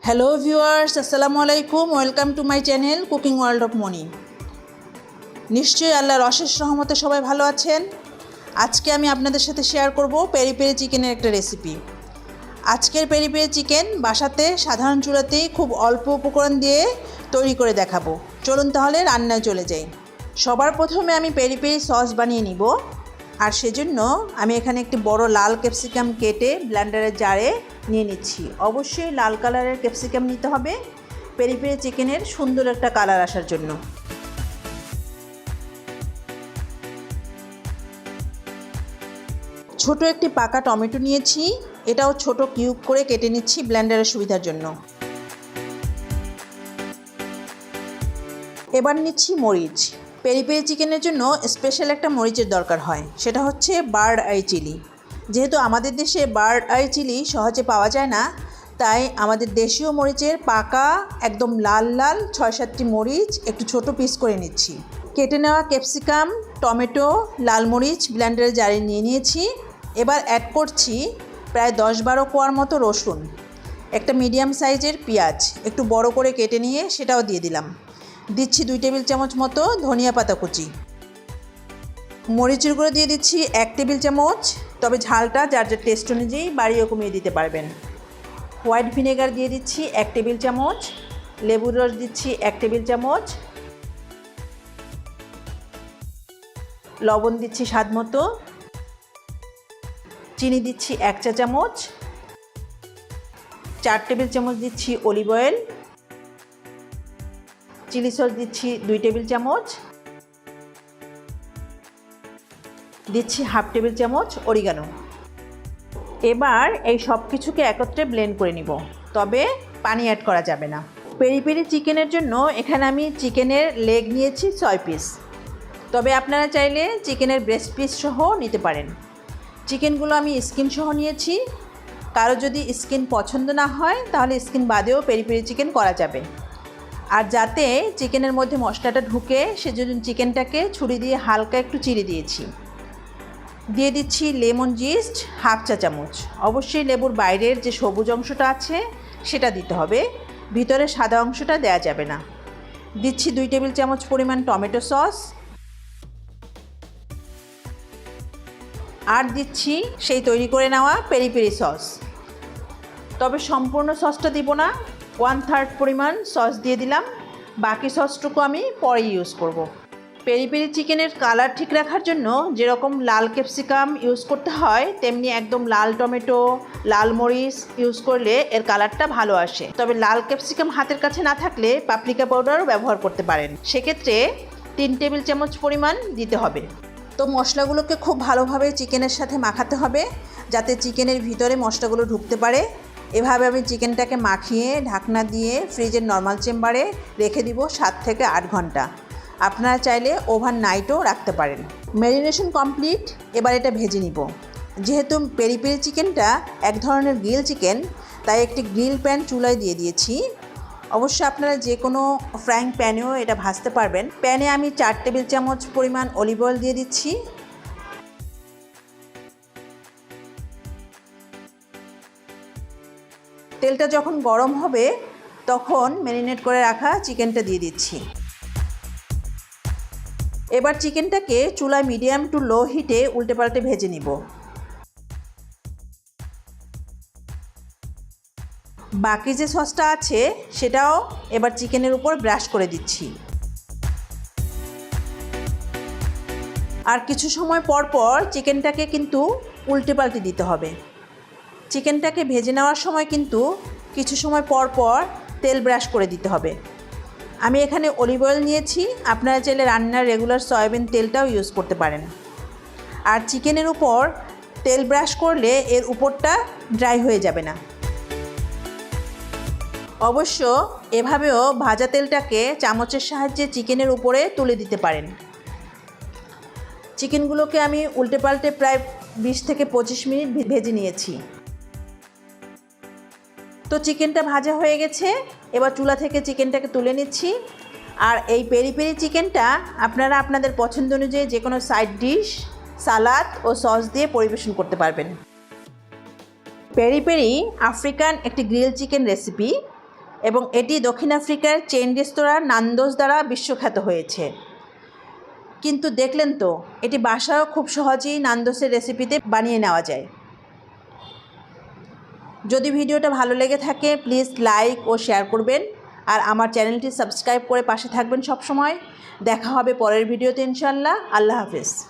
Hello viewers, আসসালামু আলাইকুম। Welcome to my channel cooking world of money. নিশ্চয়ই আল্লাহর অশেষ রহমতে সবাই ভালো আছেন। আজকে আমি আপনাদের সাথে শেয়ার করব পেরি পেরি চিকেনের একটা রেসিপি। আজকের পেরি পেরি চিকেন বাসাতে সাধারণ চুলাতেই খুব অল্প উপকরণ দিয়ে তৈরি করে দেখাবো। চলুন তাহলে রান্নায় চলে যাই। সবার প্রথমে আমি পেরি পেরি সস বানিয়ে নিব। আর সেজন্য আমি এখানে একটি বড় লাল ক্যাপসিকাম কেটে ব্লেন্ডারের জারে নিয়ে নিচ্ছি। অবশ্যই লাল কালারের ক্যাপসিকাম নিতে হবে পেরি পেরি চিকেনের সুন্দর একটা কালার আসার জন্য। ছোট একটি পাকা টমেটো নিয়েছি, এটাও ছোট কিউব করে কেটে নিচ্ছি ব্লেন্ডারের সুবিধার জন্য। এবার নিচ্ছি মরিচ। পেরি পেরি চিকেনের জন্য স্পেশাল একটা মরিচের দরকার হয়, সেটা হচ্ছে বার্ড আই চিলি। যেহেতু আমাদের দেশে বার্ড আই চিলি সহজে পাওয়া যায় না, তাই আমাদের দেশীয় মরিচের পাকা একদম লাল লাল 6-7টি মরিচ একটু ছোট পিস করে নিচ্ছি। কেটে নেওয়া ক্যাপসিকাম, টমেটো, লাল মরিচ ব্লেন্ডারে জারে নিয়ে নিয়েছি। এবার অ্যাড করছি প্রায় 10-12 কোয়ার মতো রসুন, একটা মিডিয়াম সাইজের পেঁয়াজ একটু বড় করে কেটে নিয়ে সেটাও দিয়ে দিলাম। দিচ্ছি 2 টেবিল চামচ মতো ধনিয়া পাতা কুচি। মরিচের গুঁড়ো দিয়ে দিচ্ছি 1 টেবিল চামচ, তবে ঝালটা যার যার টেস্ট অনুযায়ী বাড়িয়ে কমিয়ে দিতে পারবেন। হোয়াইট ভিনেগার দিয়ে দিচ্ছি 1 টেবিল চামচ, লেবুর রস দিচ্ছি 1 টেবিল চামচ, লবণ দিচ্ছি স্বাদ মতো, চিনি দিচ্ছি 1 চা চামচ, 4 টেবিল চামচ দিচ্ছি অলিভ অয়েল, চিলি সস দিচ্ছি 2 টেবিল চামচ, দিচ্ছি হাফ টেবিল চামচ অরিগানো। এবার এই সব কিছুকে একত্রে ব্লেন্ড করে নিব, তবে পানি অ্যাড করা যাবে না। পেরি পেরি চিকেনের জন্য এখানে আমি চিকেনের লেগ নিয়েছি 6 পিস, তবে আপনারা চাইলে চিকেনের ব্রেস্ট পিস সহ নিতে পারেন। চিকেনগুলো আমি স্কিন সহ নিয়েছি। কারো যদি স্কিন পছন্দ না হয় তাহলে স্কিন বাদেও পেরি পেরি চিকেন করা যাবে। আর যাতে চিকেনের মধ্যে মশলাটা ঢুকে সেজন্য চিকেনটাকে ছুরি দিয়ে হালকা একটু চিড়ে দিয়েছি। দিয়ে দিচ্ছি লেমন জিস্ট 1/2 চা চামচ। অবশ্যই লেবুর বাইরের যে সবুজ অংশটা আছে সেটা দিতে হবে, ভিতরে সাদা অংশটা দেয়া যাবে না। দিচ্ছি 2 টেবিল চামচ পরিমাণ টমেটো সস, আর দিচ্ছি সেই তৈরি করে নেওয়া পেরি পেরি সস। তবে সম্পূর্ণ সসটা দিব না, 1/3 পরিমাণ সস দিয়ে দিলাম, বাকি সসটুকু আমি পরে ইউজ করব। পেরি পেরি চিকেনের কালার ঠিক রাখার জন্য যেরকম লাল ক্যাপসিকাম ইউজ করতে হয়, তেমনি একদম লাল টমেটো, লাল মরিচ ইউজ করলে এর কালারটা ভালো আসে। তবে লাল ক্যাপসিকাম হাতের কাছে না থাকলে পাপরিকা পাউডারও ব্যবহার করতে পারেন, সেক্ষেত্রে 3 টেবিল চামচ পরিমাণ দিতে হবে। তো মশলাগুলোকে খুব ভালোভাবে চিকেনের সাথে মাখাতে হবে, যাতে চিকেনের ভিতরে মশলাগুলো ঢুকতে পারে। এভাবে আমি চিকেনটাকে মাখিয়ে ঢাকনা দিয়ে ফ্রিজের নর্মাল চেম্বারে রেখে দিব 7 থেকে 8 ঘন্টা। আপনারা চাইলে ওভারনাইটও রাখতে পারেন। ম্যারিনেশন কমপ্লিট, এবার এটা ভেজে নিব। যেহেতু পেরি পেরি চিকেনটা এক ধরনের গ্রিল চিকেন, তাই একটি গ্রিল প্যান চুলায় দিয়ে দিয়েছি। অবশ্য আপনারা যে কোনো ফ্রাইং প্যানেও এটা ভাজতে পারবেন। প্যানে আমি 4 টেবিল চামচ পরিমাণ অলিভ অয়েল দিয়ে দিচ্ছি। তেলটা যখন গরম হবে তখন ম্যারিনেট করে রাখা চিকেনটা দিয়ে দিচ্ছি। এবার চিকেনটাকে চুলায় মিডিয়াম টু লো হিটে উল্টে পাল্টে ভেজে নিব। বাকি যে সসটা আছে সেটাও এবার চিকেনের উপর ব্রাশ করে দিচ্ছি। আর কিছু সময় পর পর চিকেনটাকে কিন্তু উল্টে পাল্টে দিতে হবে। চিকেনটাকে ভেজে নেওয়ার সময় কিন্তু কিছু সময় পর পর তেল ব্রাশ করে দিতে হবে। আমি এখানে অলিভ অয়েল নিয়েছি, আপনারা চাইলে রান্নার রেগুলার সয়াবিন তেলটাও ইউজ করতে পারেন। আর চিকেনের উপর তেল ব্রাশ করলে এর উপরটা ড্রাই হয়ে যাবে না। অবশ্য এভাবেও ভাজা তেলটাকে চামচের সাহায্যে চিকেনের উপরে তুলে দিতে পারেন। চিকেনগুলোকে আমি উল্টে পাল্টে প্রায় 20 থেকে 25 মিনিট ভেজে নিয়েছি। তো চিকেনটা ভাজা হয়ে গেছে, এবার চুলা থেকে চিকেনটাকে তুলে নিচ্ছি। আর এই পেরি পেরি চিকেনটা আপনারা আপনাদের পছন্দ অনুযায়ী যে কোনো সাইড ডিশ, সালাদ ও সস দিয়ে পরিবেশন করতে পারবেন। পেরি পেরি আফ্রিকান একটি গ্রিল চিকেন রেসিপি। এবং এটি দক্ষিণ আফ্রিকার চেইন রেস্তোরাঁ নান্দোস দ্বারা বিশ্বখ্যাত হয়েছে। কিন্তু দেখলেন তো, এটি বাসায়ও খুব সহজেই নান্দোসের রেসিপিতে বানিয়ে নেওয়া যায়। যদি ভিডিওটা ভালো লেগে থাকে প্লিজ লাইক ও শেয়ার করবেন, আর আমার চ্যানেলটি সাবস্ক্রাইব করে পাশে থাকবেন সব সময়। দেখা হবে পরের ভিডিওতে ইনশাআল্লাহ। আল্লাহ হাফেজ।